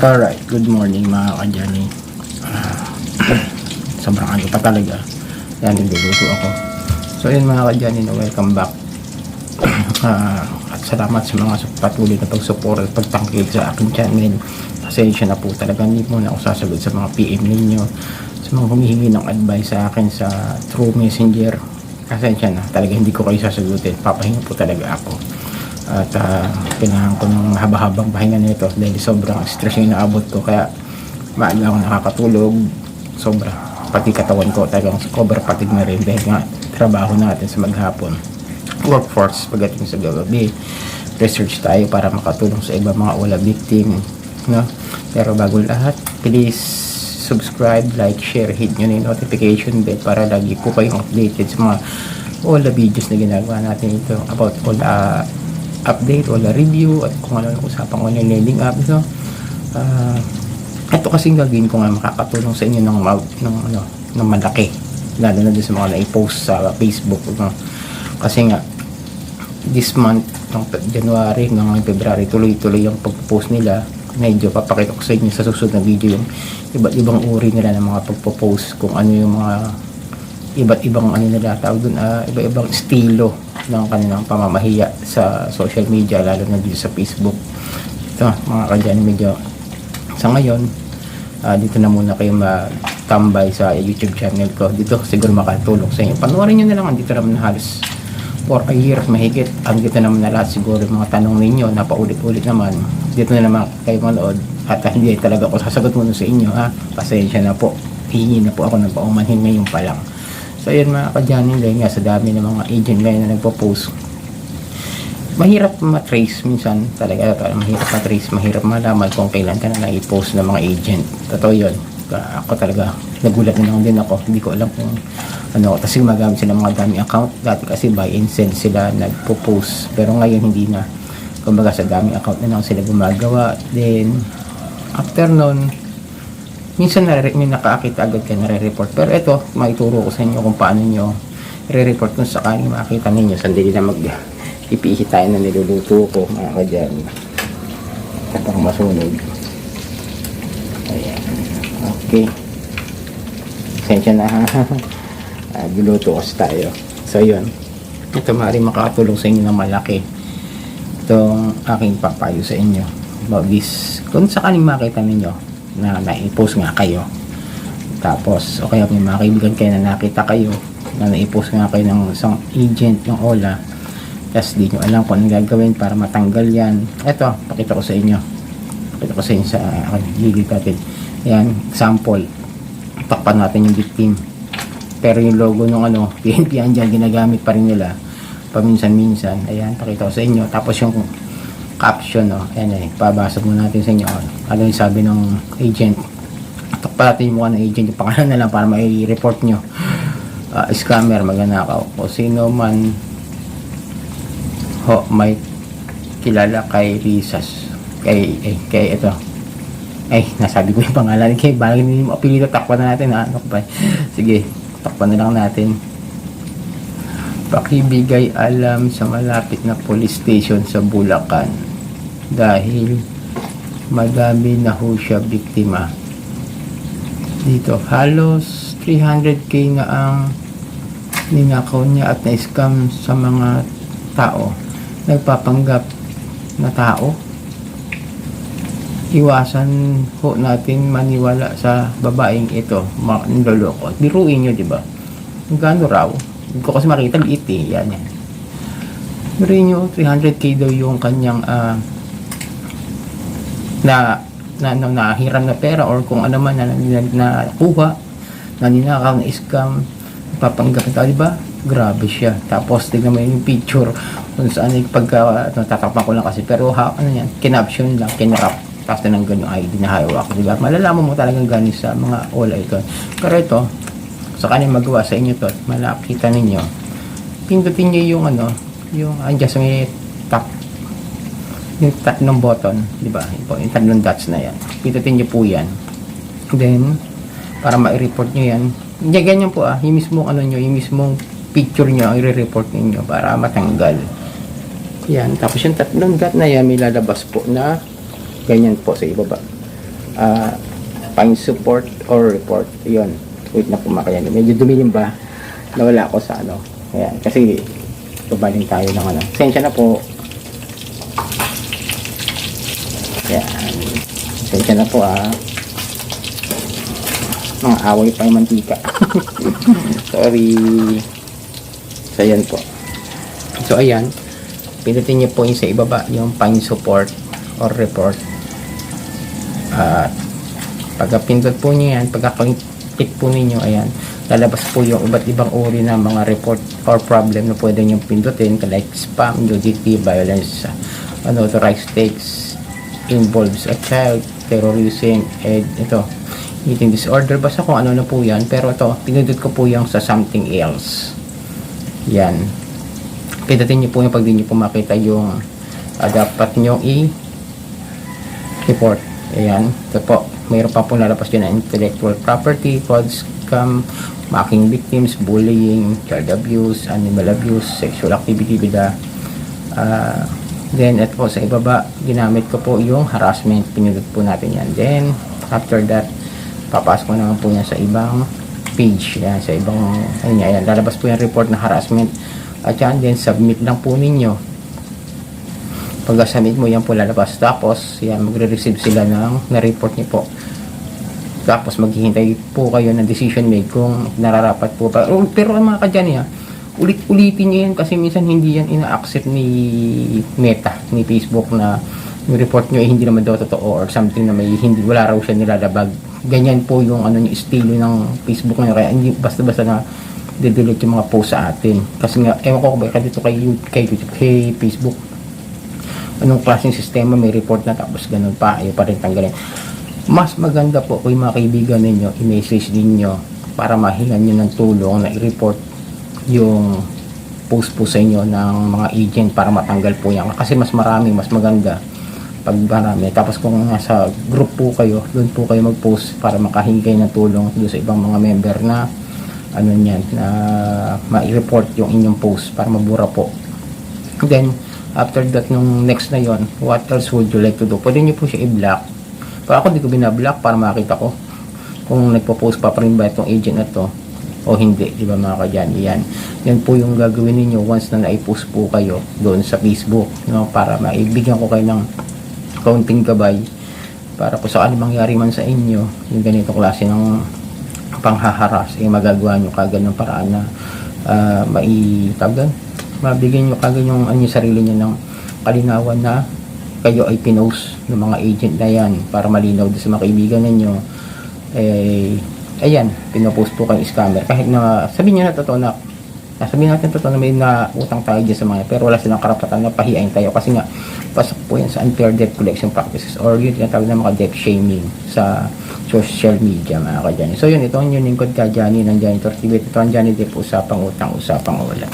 Alright, good morning mga kadyani. Sobrang ano pa talaga. Yan, nagluluto ako. So yun mga kadyani, welcome back. At salamat sa mga patuloy na pag-support at pagtangkil sa aking channel. Pasensya na po talaga, hindi mo na ako sasagot sa mga PM ninyo, sa mga humihingi ng advice sa akin sa through messenger. Pasensya na, talaga hindi ko kayo sasagutin. Papahinga po talaga ako. At kailangan ko ng haba-habang pahinga nito dahil sobrang stress yung naabot ko, kaya maaga ako nakakatulog sobra, pati katawan ko talagang cover patig na rin dahil nga trabaho natin sa maghapon, workforce pagdating sa gabi, research tayo para makatulong sa iba mga wala victim, no? Pero bago lahat, please subscribe, like, share, hit nyo na yung notification bell para lagi po kayong updated sa mga all the videos na ginagawa natin ito about all update, wala review at kung ano yung usapan ko ng lending app. So ito kasing gagawin ko nga makakatulong sa inyo ng malaki, lalo na din sa mga na-post sa Facebook, no? Kasi nga this month ng January hanggang February tuloy-tuloy yung pag-post nila. Medyo papakita ko sa inyo sa susunod na video yung iba't ibang uri nila ng mga pag-post, kung ano yung mga iba't ibang ano nila tawag dun, iba-ibang estilo ng kanilang pamamahiya sa social media, lalo na dito sa Facebook. Ito mga kadyan, medyo sa ngayon dito na muna kayo matambay sa YouTube channel ko. Dito siguro makatulong sa inyo, panoorin nyo na lang. Andito naman halos for a year mahigit, andito naman na lahat siguro mga tanong ninyo na paulit-ulit naman. Dito na naman kayo manood at hindi talaga ako sasagot muna sa inyo, pasensya na po, hihingi na po ako ng paumanhin ngayon pa lang. So yun mga kadyanin, dahil nga sa dami ng mga agent ngayon na nagpo-post, mahirap matrace minsan talaga, mahirap matrace, mahirap malaman kung kailan ka na i-post ng mga agent. Totoo yun. Ako talaga nagulat na lang din ako, hindi ko alam kung ano, kasi magamit sila mga dami account. Dati kasi buy and sell sila nagpo-post, pero ngayon hindi na, kumbaga sa dami account na lang sila gumagawa. Then after nun, minsan may nakakita agad kayo, nare-report. Pero ito, maituro ko sa inyo kung paano nyo re-report kung sakaling makita ninyo. Sandali na ipihi tayo na niluluto ko mga kadyan. Kapag masunog. Ayan. Okay. Sensya na giluto kasi tayo. So yun. Ito maaaring makatulong sa inyo na malaki. Itong aking papayo sa inyo about this. Kung sakaling makita ninyo na na-post nga kayo, tapos o kaya may mga kaibigan kayo na nakita kayo na na-post nga kayo ng isang agent ng OLA, tapos di nyo alam kung anong gagawin para matanggal yan. Eto, pakita ko sa inyo sa gilid natin. Ayan, example, takpan natin yung victim, pero yung logo ng PNP andyan, ginagamit pa rin nila paminsan-minsan. Ayan, pakita ko sa inyo. Tapos yung caption, ayan, pabasa muna natin sa inyo ano yung sabi ng agent. Takpan natin yung mukha ng agent, yung pangalan na lang para mai-report nyo. Scammer, magnanakaw, o sino man may kilala kay Risas, kay ito, nasabi ko yung pangalan, kay bagay hindi mo apelido. Takpan na natin, sige, takpan na lang natin. Pakibigay alam sa malapit na police station sa Bulacan dahil madami na ho siya biktima dito. Halos 300k na ang ninakaw niya at na-scam sa mga tao, nagpapanggap na tao. Iwasan ho natin maniwala sa babaeng ito, niloloko. Biruin nyo, diba? Gano'n raw? Hindi ko kasi makita, liit yan. Biruin nyo, 300k daw yung kanyang nahiram na pera or kung ano man na nakuha, na ninakaw, na scam, papanggap na tao, diba? Grabe siya. Tapos tignan mo yung picture kung saan tatakpan ko lang kasi, pero yan, kinaption lang, kinrap, tapos tinanggal yung ID na hawak, diba? Malalaman mo talagang galing sa mga all icon. Pero ito, sa kanya magawa sa inyo to, malakita ninyo, pindutin nyo yung yung andyan sa may top, yung tatlong button, diba? Yung tatlong dots na yan, pindutin nyo po yan. Then para ma-report nyo yan, ganyan po, yung mismong yung mismong picture nyo ang i-report ninyo para matanggal yan. Tapos yung tatlong dot na yan, may lalabas po na ganyan po sa ibaba. Pang support or report. Yun. Wait na po mga kajani. Medyo dumilim ba? Nawala ako sa ano. Ayan. Kasi babaling tayo ng ano. Sensya na po. Ayan. Sensya na po mga away pa yung mantika. Sorry. So ayan po. So ayan. Pindutin niyo po yung sa ibaba yung pang support or report. Pagka pindot po niyo yan, pagka click po ninyo, ayan, lalabas po yung iba't ibang uri ng mga report or problem na pwede nyo pindutin, like spam, nudity, violence, unauthorized text, involves a child, terrorism, and ito, eating disorder, basta kung ano na po yan. Pero ito, pinindot ko po yung sa something else. Yan. Pindutin nyo po yung pag di nyo po makita yung dapat nyo i-report. Ayan. Ito po. Mayroon pa po lalabas dyan na intellectual property, fraud, scam, mocking victims, bullying, child abuse, animal abuse, sexual activity with then at po sa ibaba, ginamit ko po yung harassment. Pinindot po natin yan. Then, after that, papasok ko naman po yan sa ibang page. Yan, sa ibang, ayan, lalabas po yung report na harassment. At yan, then submit lang po ninyo. Pag-submit mo, yan po lalabas. Tapos, yan, magre-receive sila ng na-report niyo po. Tapos, maghihintay po kayo ng decision made kung nararapat po pa. Pero ang mga kadyan ulit-ulitin nyo yan kasi minsan hindi yan ina-accept ni Meta, ni Facebook, na yung report nyo hindi naman daw totoo or something na may hindi, wala raw siya nilalabag. Ganyan po yung ano, yung estilo ng Facebook ngayon. Kaya hindi basta-basta na de-delete yung mga post sa atin. Kasi nga, ewan ko ba dito kay Facebook, anong klaseng sistema, may report na tapos ganun pa, ayaw pa rin tanggalin. Mas maganda po kung mga kaibigan ninyo, i-message ninyo para mahingan nyo ng tulong na i-report yung post po sa inyo ng mga agent para matanggal po yan. Kasi mas marami, mas maganda pag marami. Tapos kung nasa group po kayo, doon po kayo mag-post para makahingi kayo ng tulong doon sa ibang mga member na ano niyan, na ma-report yung inyong post para mabura po. Then, after that, nung next na yon, what else would you like to do? Pwede nyo po siya i-block. Pero ako di ko binablock para makita ko kung nagpo-post pa rin ba itong agent na to o hindi, di ba mga kadyan? Yan po yung gagawin niyo once na naipost po kayo doon sa Facebook, no? Para maibigyan ko kayo ng kaunting gabay para po sa anong mangyari man sa inyo, yung ganito klase ng panghaharas, magagawa nyo kagad ng paraan na mabigyan nyo kagad yung sarili nyo ng kalinawan na kayo ay pinost ng mga agent na yan para malinaw din sa mga kaibigan ninyo. Ayan, pinopost po kayong scammer. Kahit na sabihin nyo na totoo na, sabihin natin totoo na may nautang tayo dyan sa mga, pero wala silang karapatan na pahiain tayo kasi nga, pasok po yan sa unfair debt collection practices or yun tinatawag na mga debt shaming sa social media mga kadyan. So yun, ito ang yung lingkod ka Johnny ng Janitor TV. Ito ang Johnny Depp, usapang utang, usapang wala.